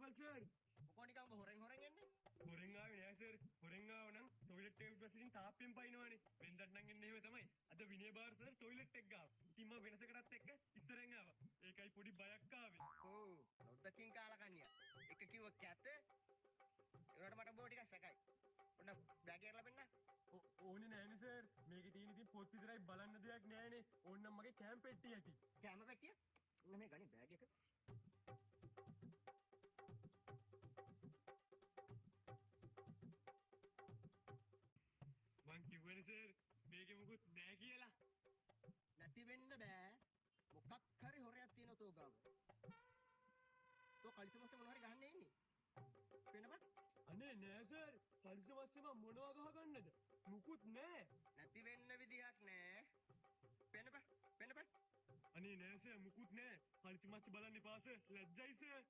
මොකද සර්? මොකෝ නිකන් හොරෙන් එන්නේ? හොරෙන් ආවේ නෑ සර්. හොරෙන් ආව නම් টয়ලට් එකේ පැසිලින් තාප්පෙන් පයින්නවනේ. වෙනදට නම් එන්නේ එහෙම තමයි. අද විනය බාර් සර් টয়ලට් එක ගාව. ඉතින් මම වෙනසකටත් එක්ක ඉස්සරෙන් ආවා. ඒකයි පොඩි බයක් ආවේ. ඔව් නොදකින් කාලා කන්නියා. එක කිව්ව කැත. ඒකට මට බෝ ටිකක් සැකයි. ඔන්න බෑග් එක ලැබෙන්න. ඕනේ නෑනේ සර්. මේකේ තියෙන ඉතින් පොත් විතරයි බලන්න දෙයක් නෑනේ. ඕන්නම් මගේ කැම් පෙට්ටිය ඇති. කැම පැටිය. ඔන්න මේ ගනි බෑග් එක. මං කිව්වනේ සර් මේකේ මුකුත් නෑ කියලා. නැති වෙන්න බෑ. මොකක් හරි හොරයක් තියෙනවා තෝ ගාව. තෝ කලිසමස්සේ මොනවා හරි ගහන්න ඉන්නේ. පේනපත්? අනේ නෑ සර්. කලිසමස්සේ මම මොනවා ගහගන්නද? මුකුත් නෑ. නැති වෙන්න විදිහක් නෑ. පේනපත්? අනේ නෑ සර් මුකුත් නෑ. කලිසමස්සේ බලන්න එපා සර්. ලැජ්ජයි සර්.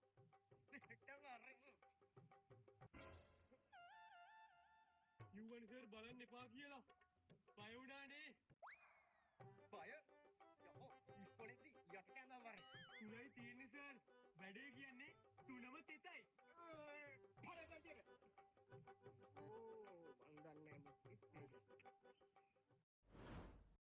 කිව්වනේ සර් බලන්න එපා කියලා. බය වුණානේ.